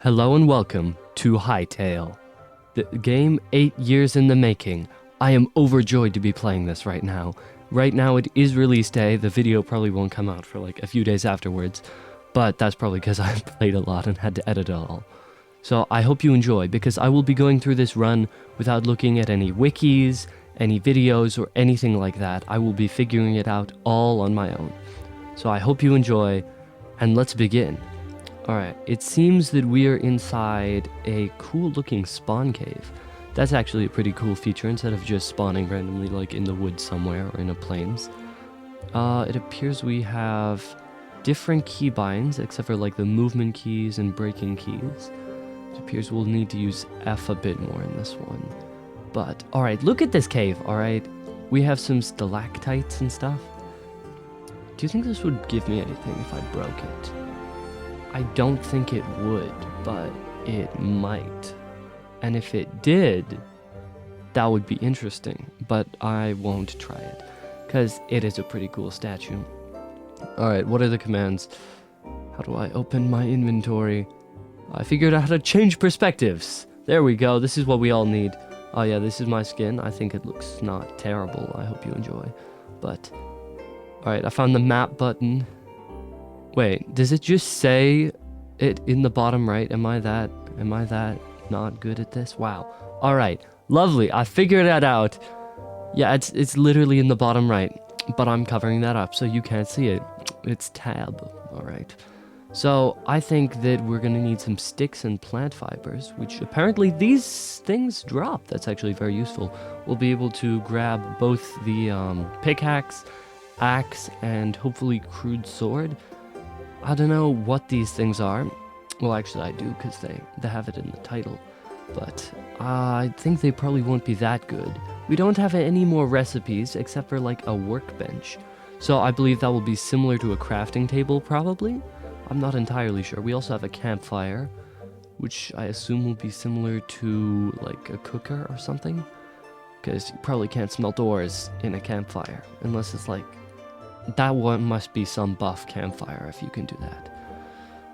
Hello and welcome to Hytale, the game 8 years in the making. I am overjoyed to be playing this right now. Right now it is release day. The video probably won't come out for like a few days afterwards, but that's probably because I played a lot and had to edit it all. So I hope you enjoy, because I will be going through this run without looking at any wikis, any videos, or anything like that. I will be figuring it out all on my own. So I hope you enjoy, and let's begin. Alright, it seems that we are inside a cool looking spawn cave. That's actually a pretty cool feature instead of just spawning randomly like in the woods somewhere or in a plains. It appears we have different keybinds except for like the movement keys and braking keys. It appears we'll need to use F a bit more in this one. But, alright, look at this cave, alright? We have some stalactites and stuff. Do you think this would give me anything if I broke it? I don't think it would, but it might. And if it did, that would be interesting, but I won't try it, because it is a pretty cool statue. Alright, what are the commands? How do I open my inventory? I figured out how to change perspectives. There we go, this is what we all need. Oh yeah, this is my skin. I think it looks not terrible. I hope you enjoy. But, alright, I found the map button. Wait, does it just say it in the bottom right? Am I that not good at this? Wow. All right, lovely. I figured that out. Yeah, it's literally in the bottom right, but I'm covering that up so you can't see it. It's tab. All right. So I think that we're gonna need some sticks and plant fibers, which apparently these things drop. That's actually very useful. We'll be able to grab both the pickaxe, axe, and hopefully crude sword. I don't know what these things are. Well, actually I do, because they have it in the title. But I think they probably won't be that good. We don't have any more recipes except for like a workbench. So I believe that will be similar to a crafting table, probably? I'm not entirely sure. We also have a campfire, which I assume will be similar to like a cooker or something. Because you probably can't smell doors in a campfire, unless it's like... That one must be some buff campfire if you can do that.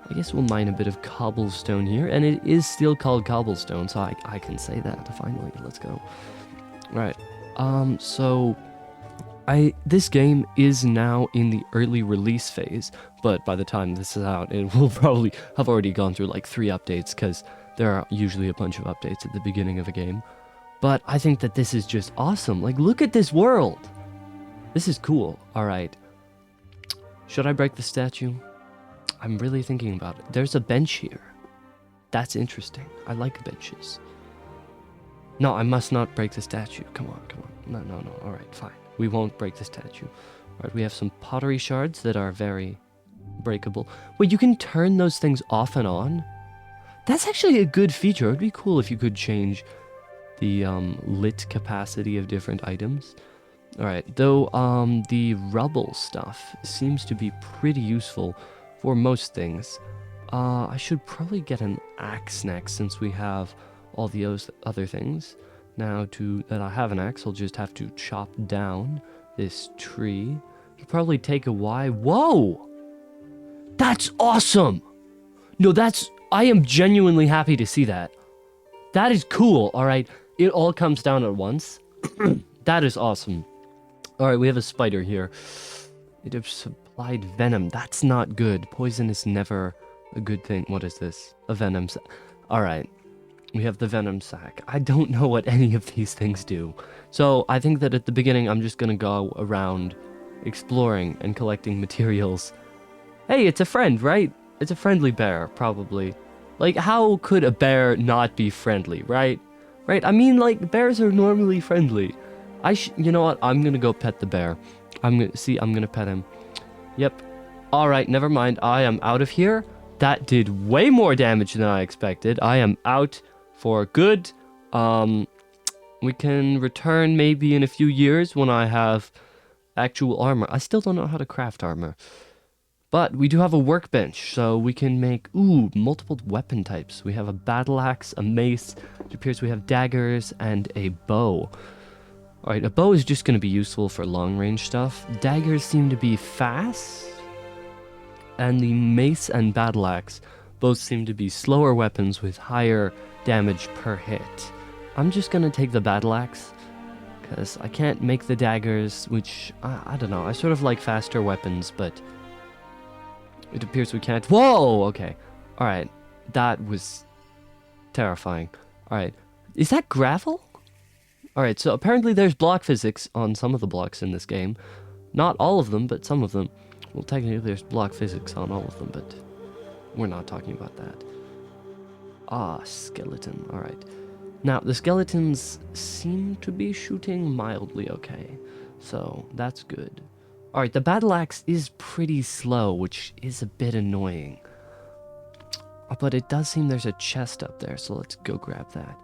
I guess we'll mine a bit of cobblestone here, and it is still called cobblestone, so I can say that finally. Let's go. Right. So this game is now in the early release phase, but by the time this is out, it will probably have already gone through like 3 updates, because there are usually a bunch of updates at the beginning of a game. But I think that this is just awesome. Like, look at this world! This is cool. Alright. Should I break the statue? I'm really thinking about it. There's a bench here. That's interesting. I like benches. No, I must not break the statue. Come on, come on. No. Alright, fine. We won't break the statue. Alright, we have some pottery shards that are very breakable. Wait, you can turn those things off and on? That's actually a good feature. It would be cool if you could change the lit capacity of different items. Alright, though the rubble stuff seems to be pretty useful for most things. I should probably get an axe next, since we have all the other things. Now, that I have an axe, I'll just have to chop down this tree. It'll probably take a while. Whoa! That's awesome! No, I am genuinely happy to see that. That is cool, alright? It all comes down at once. That is awesome. Alright, we have a spider here. It has supplied venom. That's not good. Poison is never a good thing. What is this? A venom sac. Alright. We have the venom sac. I don't know what any of these things do. So I think that at the beginning I'm just gonna go around exploring and collecting materials. Hey, it's a friend, right? It's a friendly bear, probably. Like, how could a bear not be friendly, right? Right? I mean, like, bears are normally friendly. You know what? I'm gonna go pet the bear. I'm gonna pet him. Yep. Alright, never mind. I am out of here. That did way more damage than I expected. I am out for good. We can return maybe in a few years when I have actual armor. I still don't know how to craft armor. But we do have a workbench, so we can make, multiple weapon types. We have a battle axe, a mace. It appears we have daggers and a bow. Alright, a bow is just going to be useful for long-range stuff. Daggers seem to be fast. And the mace and battle axe Both seem to be slower weapons with higher damage per hit. I'm just gonna take the battle axe, because I can't make the daggers, which, I don't know, I sort of like faster weapons, but it appears we can't. Whoa! Okay. Alright. That was terrifying. Alright. Is that gravel? Alright, so apparently there's block physics on some of the blocks in this game. Not all of them, but some of them. Well, technically there's block physics on all of them, but we're not talking about that. Ah, skeleton. Alright. Now, the skeletons seem to be shooting mildly okay, so that's good. Alright, the battle axe is pretty slow, which is a bit annoying. But it does seem there's a chest up there, so let's go grab that.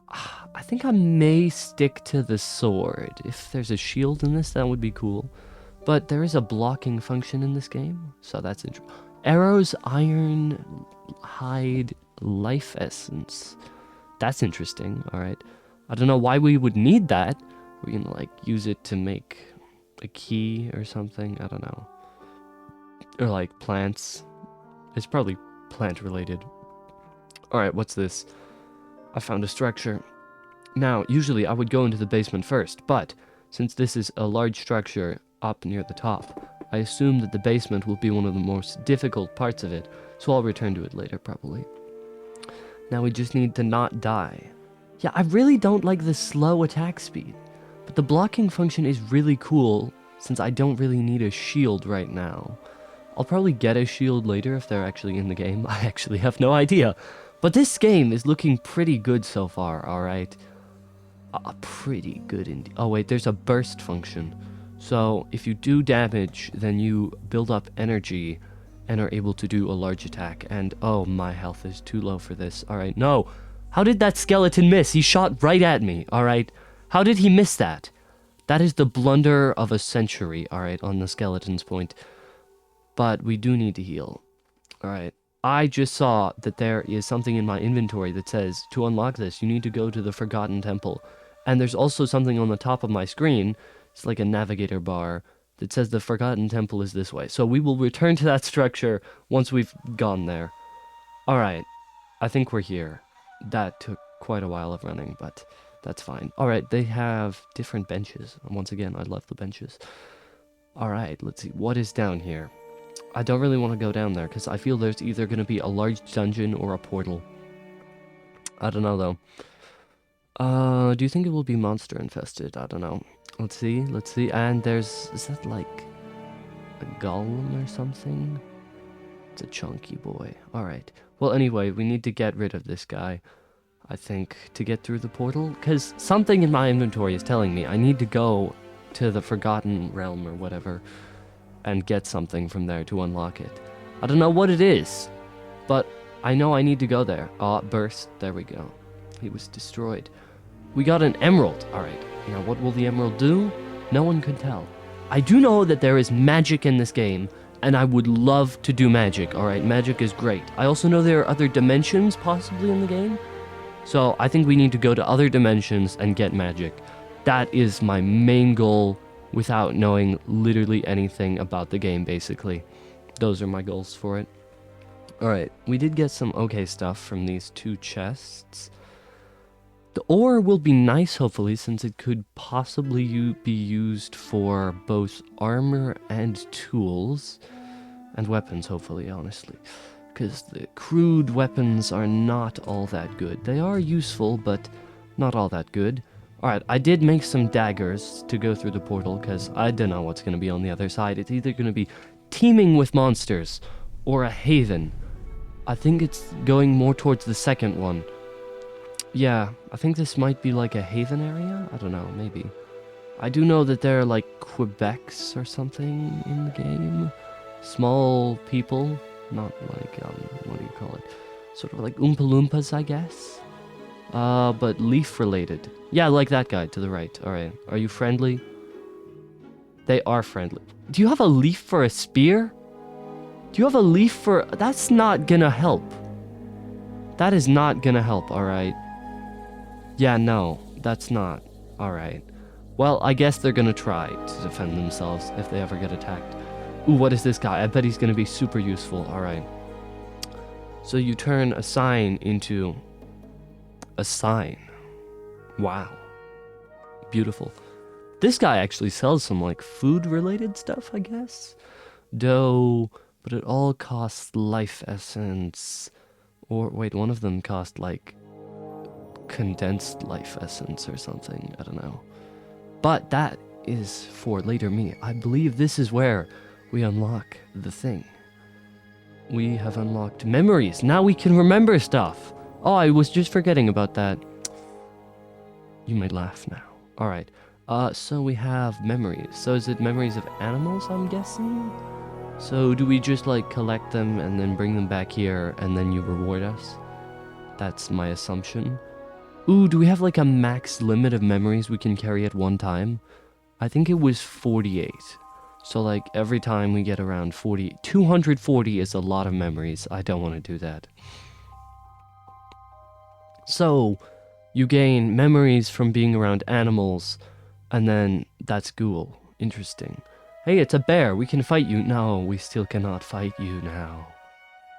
I think I may stick to the sword. If there's a shield in this, that would be cool. But there is a blocking function in this game, so that's interesting. Arrows, iron, hide, life essence. That's interesting, alright. I don't know why we would need that. We're gonna, like, use it to make a key or something. I don't know. Or, like, plants. It's probably plant-related. Alright, what's this? I found a structure. Now, usually I would go into the basement first, but since this is a large structure up near the top, I assume that the basement will be one of the most difficult parts of it, so I'll return to it later, probably. Now we just need to not die. Yeah, I really don't like the slow attack speed, but the blocking function is really cool, since I don't really need a shield right now. I'll probably get a shield later if they're actually in the game. I actually have no idea. But this game is looking pretty good so far, alright? Pretty good indeed. Oh wait, there's a burst function. So, if you do damage, then you build up energy and are able to do a large attack. And, oh, my health is too low for this. Alright, no. How did that skeleton miss? He shot right at me, alright? How did he miss that? That is the blunder of a century, alright, on the skeleton's point. But we do need to heal. Alright. I just saw that there is something in my inventory that says, to unlock this, you need to go to the Forgotten Temple. And there's also something on the top of my screen, it's like a navigator bar, that says the Forgotten Temple is this way. So we will return to that structure once we've gone there. Alright, I think we're here. That took quite a while of running, but that's fine. Alright, they have different benches. And once again, I love the benches. Alright, let's see, what is down here? I don't really want to go down there, because I feel there's either going to be a large dungeon or a portal. I don't know, though. Do you think it will be monster infested? I don't know. Let's see. And there's... is that like a golem or something? It's a chunky boy. Alright. Well, anyway, we need to get rid of this guy, I think, to get through the portal. Because something in my inventory is telling me I need to go to the Forgotten Realm or whatever and get something from there to unlock it. I don't know what it is, but I know I need to go there. Burst. There we go. He was destroyed. We got an emerald. Alright. Now, what will the emerald do? No one could tell. I do know that there is magic in this game, and I would love to do magic. Alright, magic is great. I also know there are other dimensions possibly in the game, so I think we need to go to other dimensions and get magic. That is my main goal without knowing literally anything about the game, basically. Those are my goals for it. Alright, we did get some okay stuff from these two chests. The ore will be nice, hopefully, since it could possibly be used for both armor and tools. And weapons, hopefully, honestly. Because the crude weapons are not all that good. They are useful, but not all that good. Alright, I did make some daggers to go through the portal, because I don't know what's going to be on the other side. It's either going to be teeming with monsters, or a haven. I think it's going more towards the second one. Yeah, I think this might be like a haven area? I don't know, maybe. I do know that there are like Quebecs or something in the game. Small people, not like, what do you call it? Sort of like Oompa Loompas, I guess? But leaf related. Yeah, like that guy to the right. Alright, are you friendly? They are friendly. Do you have a leaf for a spear? Do you have a leaf for... That's not gonna help. That is not gonna help, alright? Yeah, no, that's not. Alright. Well, I guess they're gonna try to defend themselves if they ever get attacked. Ooh, what is this guy? I bet he's gonna be super useful. Alright. So you turn a sign into a sign. Wow. Beautiful. This guy actually sells some like food related stuff, I guess. Dough, but it all costs life essence. Or wait, one of them cost like condensed life essence or something. I don't know. But that is for later me. I believe this is where we unlock the thing. We have unlocked memories. Now we can remember stuff. Oh, I was just forgetting about that. You may laugh now. All right. So we have memories. So is it memories of animals, I'm guessing? So do we just like collect them and then bring them back here and then you reward us? That's my assumption. Ooh, do we have like a max limit of memories we can carry at one time? I think it was 48. So like every time we get around 40, 240 is a lot of memories. I don't want to do that. So you gain memories from being around animals, and then that's cool. Interesting. Hey, it's a bear. We can fight you. No, we still cannot fight you now.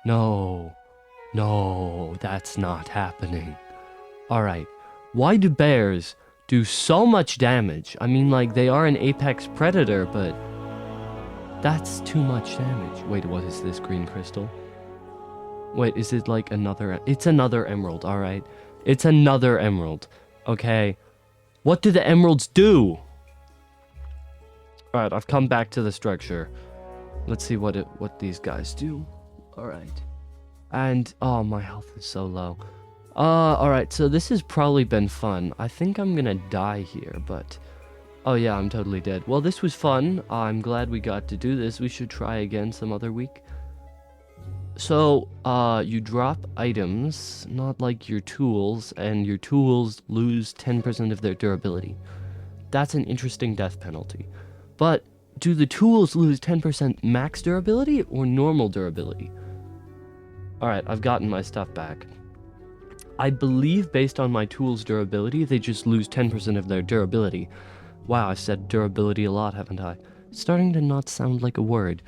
No. No, that's not happening. Alright. Why do bears do so much damage? I mean, like, they are an apex predator, but that's too much damage. Wait, what is this green crystal? Wait, is it like another... It's another emerald, alright. It's another emerald. Okay. What do the emeralds do? Alright, I've come back to the structure. Let's see what these guys do. Alright. And, oh, my health is so low. Alright, so this has probably been fun. I think I'm gonna die here, but... Oh yeah, I'm totally dead. Well, this was fun. I'm glad we got to do this. We should try again some other week. So, you drop items, not like your tools, and your tools lose 10% of their durability. That's an interesting death penalty. But, do the tools lose 10% max durability or normal durability? Alright, I've gotten my stuff back. I believe based on my tools' durability, they just lose 10% of their durability. Wow, I've said durability a lot, haven't I? It's starting to not sound like a word.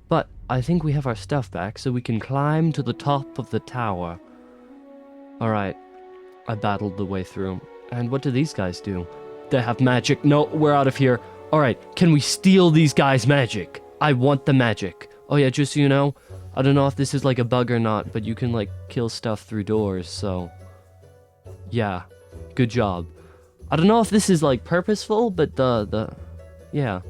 But I think we have our stuff back, so we can climb to the top of the tower. Alright, I battled the way through. And what do these guys do? They have magic. No, we're out of here. Alright, can we steal these guys' magic? I want the magic. Oh yeah, just so you know, I don't know if this is like a bug or not, but you can like kill stuff through doors, so... Yeah, good job. I don't know if this is like purposeful, but yeah.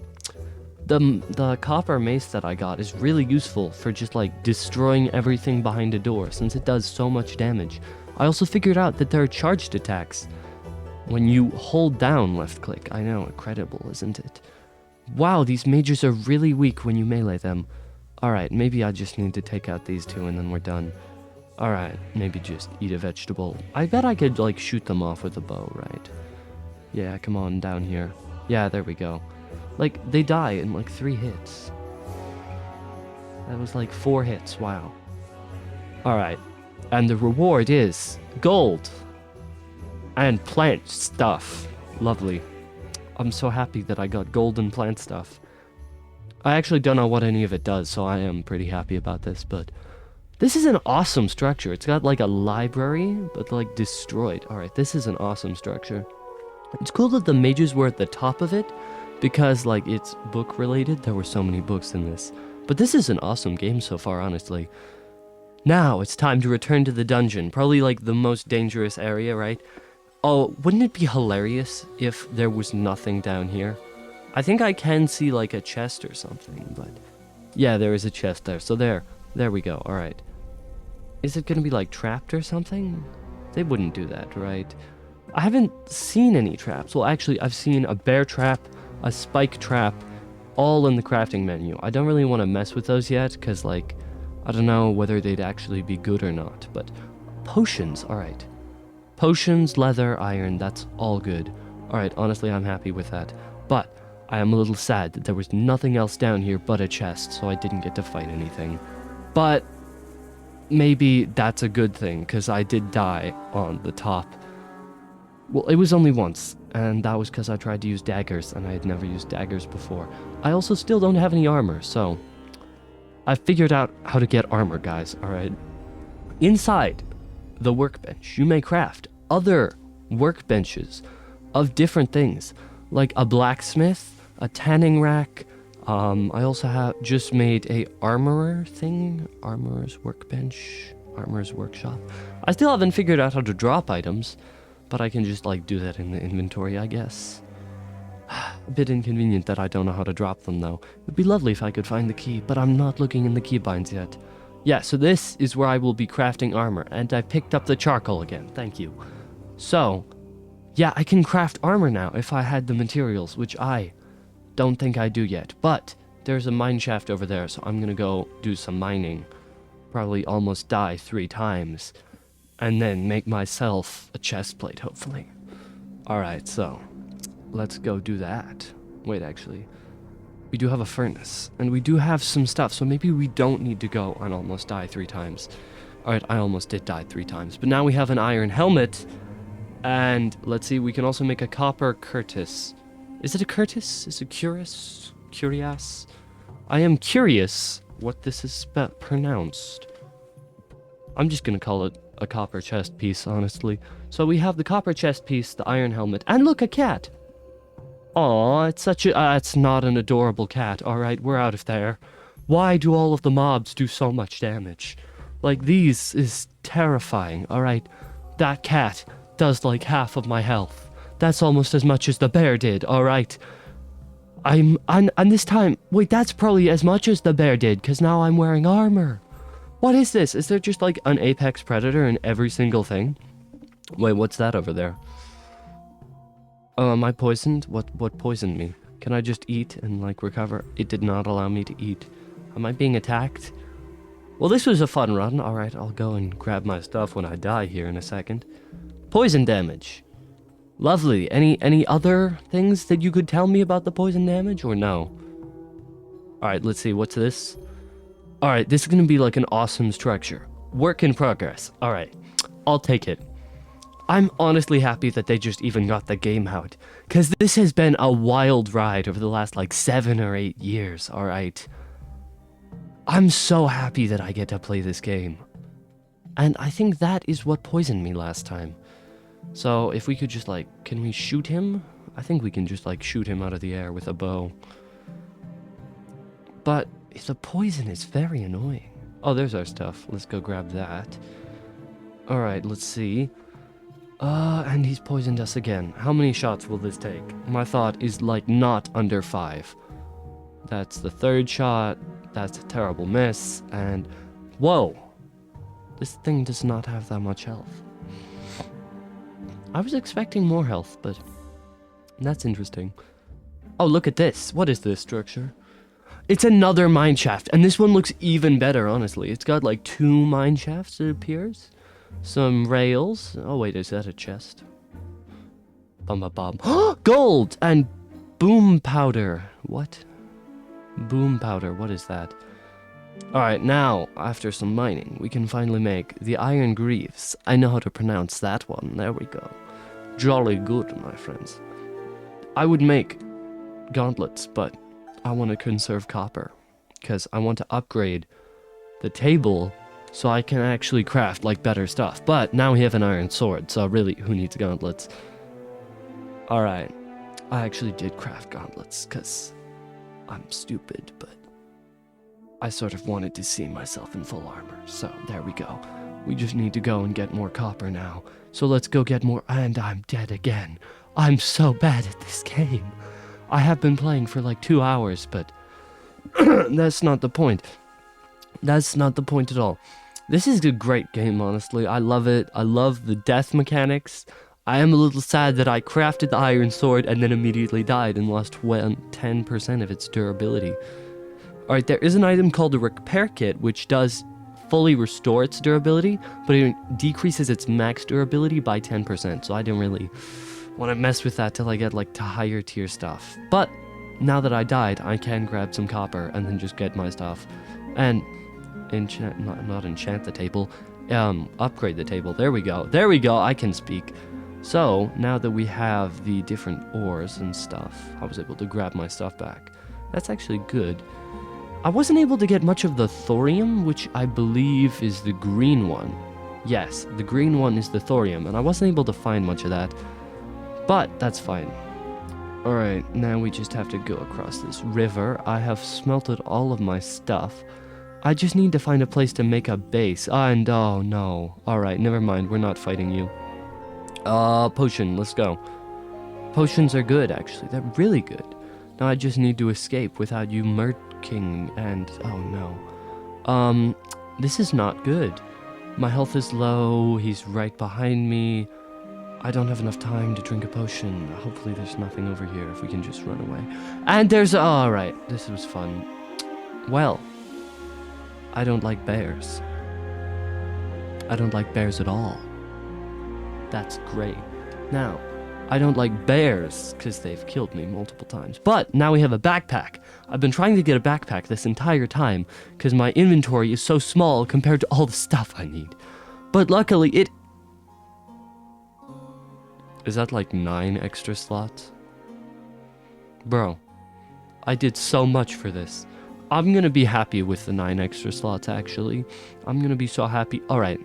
The copper mace that I got is really useful for just like destroying everything behind a door, since it does so much damage. I also figured out that there are charged attacks when you hold down left click. I know, incredible, isn't it? Wow, these mages are really weak when you melee them. Alright, maybe I just need to take out these two and then we're done. Alright, maybe just eat a vegetable. I bet I could like shoot them off with a bow, right? Yeah, come on, down here. Yeah, there we go. Like, they die in like 3 hits. That was like 4 hits, wow. Alright, and the reward is gold. And plant stuff. Lovely. I'm so happy that I got gold and plant stuff. I actually don't know what any of it does, so I am pretty happy about this, but... This is an awesome structure. It's got like a library, but like destroyed. Alright, this is an awesome structure. It's cool that the mages were at the top of it, because like it's book related. There were so many books in this. But this is an awesome game so far, honestly. Now it's time to return to the dungeon. Probably like the most dangerous area, right? Oh, wouldn't it be hilarious if there was nothing down here? I think I can see like a chest or something, but... Yeah, there is a chest there, so there we go, alright. Is it gonna be like trapped or something? They wouldn't do that, right? I haven't seen any traps. Well, actually, I've seen a bear trap, a spike trap, all in the crafting menu. I don't really want to mess with those yet, because, like, I don't know whether they'd actually be good or not, but potions, alright. Potions, leather, iron, that's all good. Alright, honestly, I'm happy with that. But I am a little sad that there was nothing else down here but a chest, so I didn't get to fight anything. But maybe that's a good thing, because I did die on the top. Well, it was only once, and that was because I tried to use daggers, and I had never used daggers before. I also still don't have any armor, so... I figured out how to get armor, guys, alright? Inside the workbench, you may craft other workbenches of different things, like a blacksmith, a tanning rack. I also have just made a armorer thing, armorer's workbench, armorer's workshop. I still haven't figured out how to drop items, but I can just like do that in the inventory, I guess. A bit inconvenient that I don't know how to drop them though. It'd be lovely if I could find the key, but I'm not looking in the keybinds yet. Yeah, so this is where I will be crafting armor, and I picked up the charcoal again, thank you. So, yeah, I can craft armor now if I had the materials, which I don't think I do yet. But there's a mine shaft over there, so I'm gonna go do some mining. Probably almost die 3 times, and then make myself a chest plate, hopefully. Alright, so let's go do that. Wait, actually, we do have a furnace, and we do have some stuff, so maybe we don't need to go and almost die 3 times. Alright, I almost did die 3 times, but now we have an iron helmet, and let's see, we can also make a copper Curtis. Is it a Curtis? Is it curious? Curious? I am curious what this is pronounced. I'm just gonna call it a copper chest piece, honestly. So we have the copper chest piece, the iron helmet, and look, a cat! Aw, it's such a... it's not an adorable cat. Alright, we're out of there. Why do all of the mobs do so much damage? Like, these is terrifying. Alright, that cat does like half of my health. That's almost as much as the bear did, alright. And this time... wait, that's probably as much as the bear did, because now I'm wearing armor. What is this? Is there just like an apex predator in every single thing? Wait, what's that over there? Oh, am I poisoned? What poisoned me? Can I just eat and like recover? It did not allow me to eat. Am I being attacked? Well, this was a fun run. Alright, I'll go and grab my stuff when I die here in a second. Poison damage. Lovely. Any other things that you could tell me about the poison damage, or no? Alright, let's see. What's this? Alright, this is gonna be like an awesome structure. Work in progress. Alright, I'll take it. I'm honestly happy that they just even got the game out, because this has been a wild ride over the last like 7 or 8 years, alright? I'm so happy that I get to play this game. And I think that is what poisoned me last time. So if we could just like, can we shoot him? I think we can just like shoot him out of the air with a bow. But the poison is very annoying. Oh, there's our stuff. Let's go grab that. Alright, let's see. And he's poisoned us again. How many shots will this take? My thought is like not under 5. That's the 3rd shot. That's a terrible miss. And whoa, this thing does not have that much health. I was expecting more health, but that's interesting. Oh, look at this. What is this structure? It's another mine shaft, and this one looks even better, honestly. It's got like 2 mine shafts, it appears. Some rails. Oh wait, is that a chest? Bum bum bum. Gold and boom powder. What? Boom powder, what is that? Alright, now, after some mining, we can finally make the iron greaves. I know how to pronounce that one. There we go. Jolly good, my friends. I would make gauntlets, but I want to conserve copper, because I want to upgrade the table so I can actually craft like better stuff. But now we have an iron sword, so really, who needs gauntlets? Alright, I actually did craft gauntlets, because I'm stupid, but I sort of wanted to see myself in full armor. So there we go. We just need to go and get more copper now. So let's go get more, and I'm dead again. I'm so bad at this game. I have been playing for like 2 hours, but that's not the point. That's not the point at all. This is a great game, honestly. I love it. I love the death mechanics. I am a little sad that I crafted the iron sword and then immediately died and lost 10% of its durability. Alright, there is an item called the repair kit, which does fully restore its durability, but it decreases its max durability by 10%, so I didn't really want to mess with that till I get like to higher tier stuff. But now that I died, I can grab some copper and then just get my stuff and not enchant the table, upgrade the table. There we go. There we go. I can speak. So now that we have the different ores and stuff, I was able to grab my stuff back. That's actually good. I wasn't able to get much of the thorium, which I believe is the green one. Yes, the green one is the thorium, and I wasn't able to find much of that. But that's fine. Alright, now we just have to go across this river. I have smelted all of my stuff. I just need to find a place to make a base. And oh no. Alright, never mind. We're not fighting you. Potion. Let's go. Potions are good, actually. They're really good. Now I just need to escape without you murking and... oh no. This is not good. My health is low. He's right behind me. I don't have enough time to drink a potion. Hopefully there's nothing over here if we can just run away. And there's... alright. This was fun. Well... I don't like bears. I don't like bears at all. That's great. Now, I don't like bears because they've killed me multiple times. But now we have a backpack. I've been trying to get a backpack this entire time because my inventory is so small compared to all the stuff I need. But luckily it... Is that like 9 extra slots? Bro, I did so much for this. I'm gonna be happy with the 9 extra slots, actually. I'm gonna be so happy. Alright.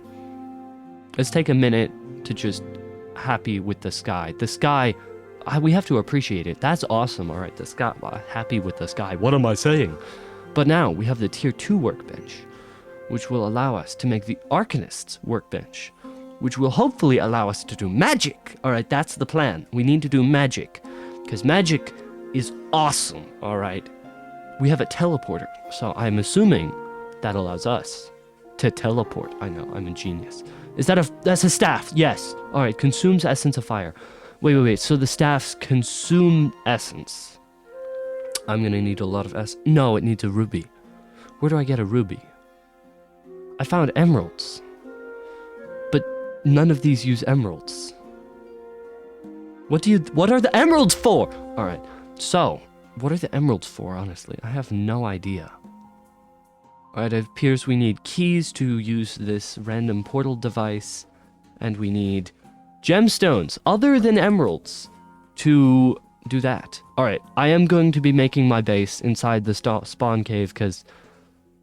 Let's take a minute to just happy with the sky. The sky, we have to appreciate it. That's awesome. Alright, the sky, happy with the sky. What am I saying? But now, we have the tier 2 workbench, which will allow us to make the Arcanist's workbench, which will hopefully allow us to do magic. Alright, that's the plan. We need to do magic, because magic is awesome, alright? We have a teleporter, so I'm assuming that allows us to teleport. I know, I'm a genius. Is that that's a staff? Yes. All right, consumes essence of fire. Wait. So the staffs consume essence. I'm gonna need a lot of essence. No, it needs a ruby. Where do I get a ruby? I found emeralds. But none of these use emeralds. What are the emeralds for? All right, so... what are the emeralds for, honestly? I have no idea. Alright, it appears we need keys to use this random portal device, and we need gemstones, other than emeralds, to do that. Alright, I am going to be making my base inside the spawn cave, because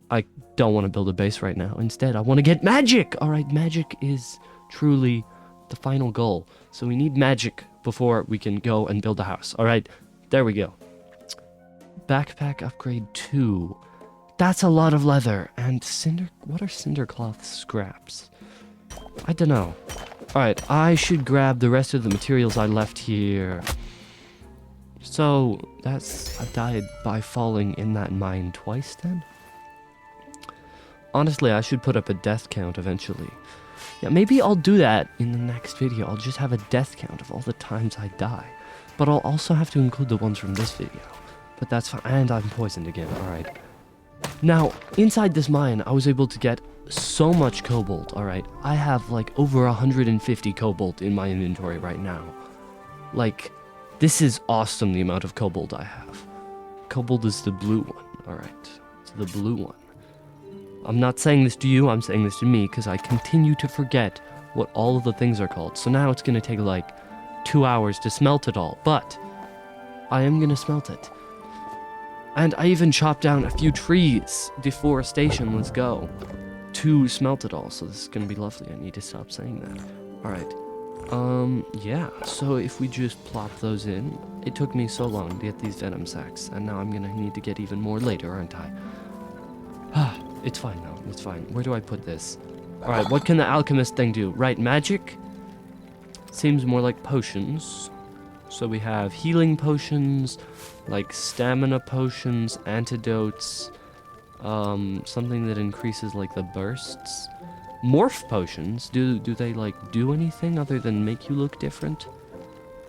I don't want to build a base right now. Instead, I want to get magic! Alright, magic is truly the final goal. So we need magic before we can go and build a house. Alright, there we go. Backpack upgrade 2. That's a lot of leather. And cinder... what are cinder cloth scraps? I don't know. Alright, I should grab the rest of the materials I left here. So, I died by falling in that mine twice then? Honestly, I should put up a death count eventually. Yeah, maybe I'll do that in the next video. I'll just have a death count of all the times I die. But I'll also have to include the ones from this video. But that's fine. And I'm poisoned again. Alright. Now, inside this mine, I was able to get so much cobalt. Alright. I have like over 150 cobalt in my inventory right now. Like, this is awesome, the amount of cobalt I have. Cobalt is the blue one. Alright. It's the blue one. I'm not saying this to you, I'm saying this to me, because I continue to forget what all of the things are called. So now it's going to take like 2 hours to smelt it all. But I am going to smelt it. And I even chopped down a few trees. Deforestation, let's go. To smelt it all, so this is gonna be lovely. I need to stop saying that. Alright. Yeah. So if we just plop those in... it took me so long to get these venom sacks, and now I'm gonna need to get even more later, aren't I? It's fine now. It's fine. Where do I put this? Alright, what can the alchemist thing do? Right, magic? Seems more like potions. So we have healing potions, like stamina potions, antidotes, something that increases like the bursts. Morph potions, do they like do anything other than make you look different?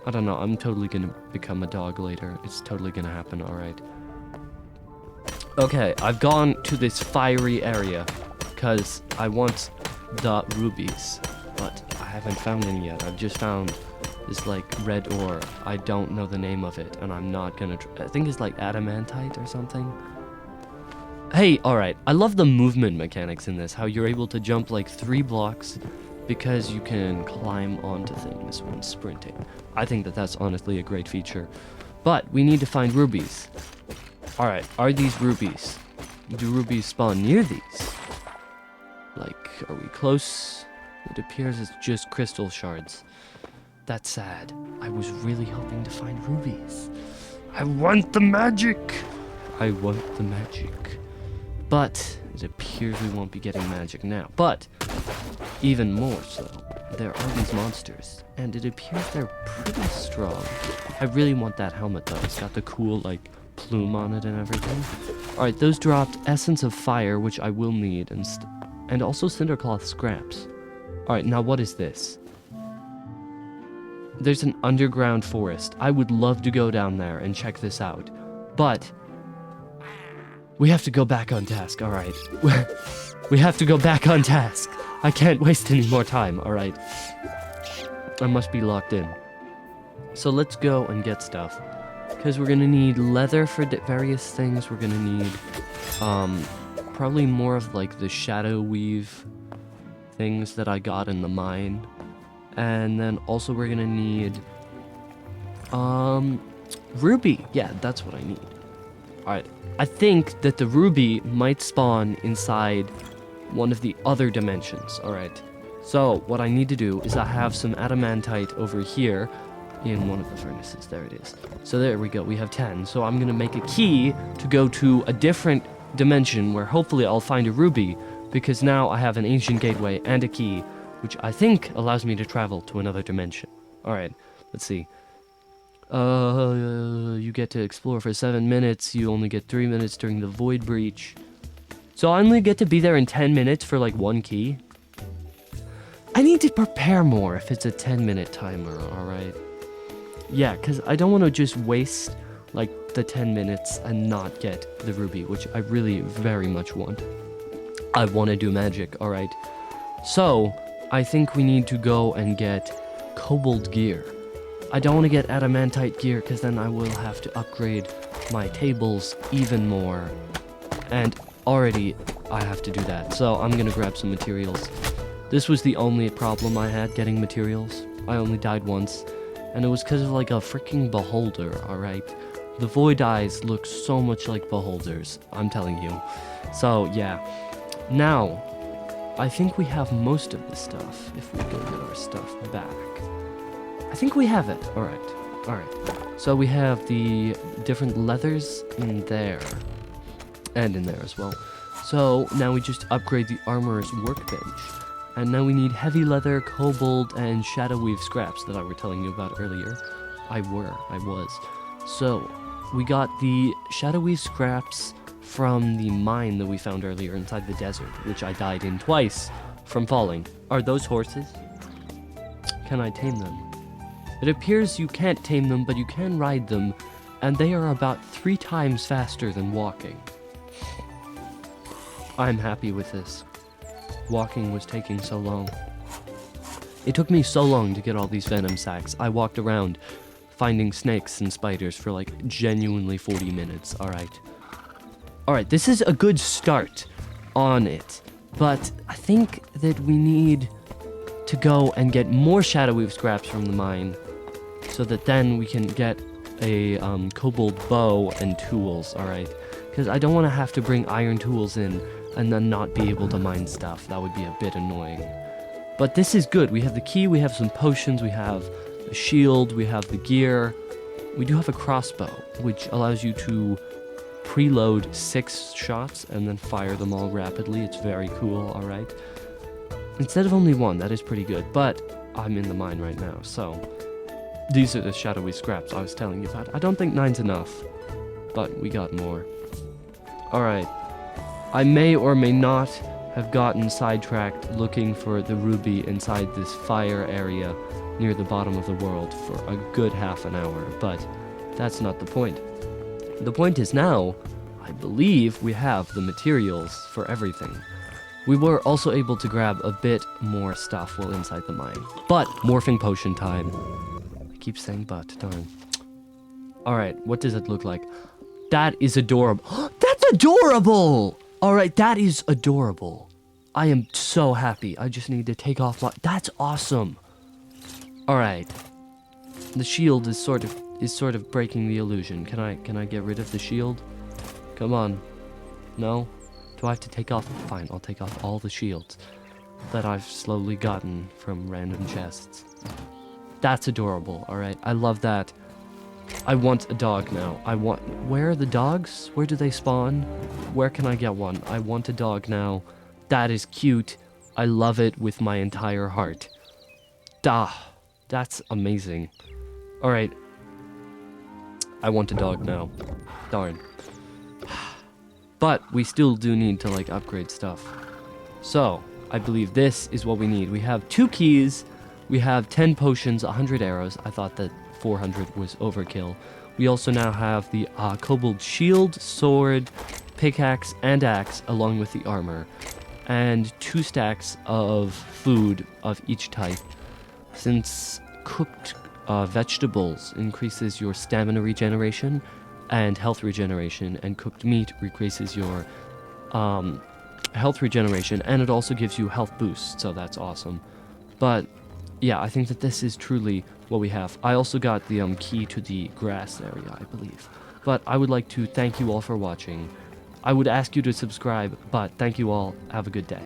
I don't know, I'm totally gonna become a dog later. It's totally gonna happen, alright. Okay, I've gone to this fiery area because I want the rubies, but I haven't found any yet. I've just found this like red ore. I don't know the name of it, and I'm not gonna I think it's like adamantite or something. Hey, alright, I love the movement mechanics in this, how you're able to jump like 3 blocks because you can climb onto things when sprinting. I think that that's honestly a great feature. But we need to find rubies. Alright, are these rubies? do rubies spawn near these? Like, are we close? It appears it's just crystal shards. That's sad. I was really hoping to find rubies. I want the magic! I want the magic. But it appears we won't be getting magic now. But even more so, there are these monsters, and it appears they're pretty strong. I really want that helmet though. It's got the cool like plume on it and everything. Alright, those dropped Essence of Fire, which I will need, and also Cindercloth scraps. Alright, now what is this? There's an underground forest. I would love to go down there and check this out. But we have to go back on task, alright. We have to go back on task. I can't waste any more time, alright. I must be locked in. So let's go and get stuff. Because we're gonna need leather for various things. We're gonna need, probably more of like the shadow weave things that I got in the mine. And then also we're gonna need, ruby. Yeah, that's what I need. Alright, I think that the ruby might spawn inside one of the other dimensions, alright. So, what I need to do is I have some adamantite over here in one of the furnaces. There it is. So there we go, we have 10. So I'm gonna make a key to go to a different dimension where hopefully I'll find a ruby, because now I have an ancient gateway and a key, which I think allows me to travel to another dimension. Alright, let's see. You get to explore for 7 minutes. You only get 3 minutes during the void breach. So I only get to be there in 10 minutes for like one key. I need to prepare more if it's a 10-minute timer, alright? Yeah, because I don't want to just waste like the 10 minutes and not get the ruby, which I really very much want. I want to do magic, alright? So, I think we need to go and get kobold gear. I don't want to get adamantite gear because then I will have to upgrade my tables even more. And already I have to do that. So I'm going to grab some materials. This was the only problem I had getting materials. I only died once. And it was because of like a freaking beholder, alright? The void eyes look so much like beholders, I'm telling you. So yeah. Now, I think we have most of the stuff if we go get our stuff back. I think we have it. Alright. Alright. So we have the different leathers in there. And in there as well. So now we just upgrade the armorer's workbench. And now we need heavy leather, kobold, and shadow weave scraps that I were telling you about earlier. I was. So, we got the shadow weave scraps from the mine that we found earlier inside the desert, which I died in twice from falling. Are those horses? Can I tame them? It appears you can't tame them, but you can ride them, and they are about 3 times faster than walking. I'm happy with this. Walking was taking so long. It took me so long to get all these venom sacs. I walked around finding snakes and spiders for like genuinely 40 minutes, alright. Alright, this is a good start on it, but I think that we need to go and get more shadow weave scraps from the mine so that then we can get a kobold bow and tools, alright? Because I don't want to have to bring iron tools in and then not be able to mine stuff. That would be a bit annoying. But this is good. We have the key, we have some potions, we have a shield, we have the gear. We do have a crossbow, which allows you to preload 6 shots and then fire them all rapidly. It's very cool, alright? Instead of only 1, that is pretty good. But I'm in the mine right now, so these are the shadowy scraps I was telling you about. I don't think 9's enough, but we got more. Alright. I may or may not have gotten sidetracked looking for the ruby inside this fire area near the bottom of the world for a good half an hour, but that's not the point. The point is now, I believe we have the materials for everything. We were also able to grab a bit more stuff while inside the mine. But, morphing potion time. I keep saying but, darn. Alright, what does it look like? That is adorable. That's adorable! Alright, that is adorable. I am so happy. I just need to take off my... That's awesome! Alright. The shield is sort of breaking the illusion. Can I get rid of the shield? Come on. No? Do I have to take off? Fine, I'll take off all the shields that I've slowly gotten from random chests. That's adorable, alright? I love that. I want a dog now. Where are the dogs? Where do they spawn? Where can I get one? I want a dog now. That is cute. I love it with my entire heart. That's amazing. Alright. I want a dog now. Darn. But we still do need to, like, upgrade stuff. So, I believe this is what we need. We have 2 keys. We have 10 potions, 100 arrows. I thought that 400 was overkill. We also now have the kobold shield, sword, pickaxe, and axe, along with the armor. And 2 stacks of food of each type. Since cooked vegetables increases your stamina regeneration and health regeneration, and cooked meat increases your health regeneration, and it also gives you health boosts, so that's awesome. But yeah, I think that this is truly what we have. I also got the key to the grass area, I believe. But I would like to thank you all for watching. I would ask you to subscribe, but thank you all. Have a good day.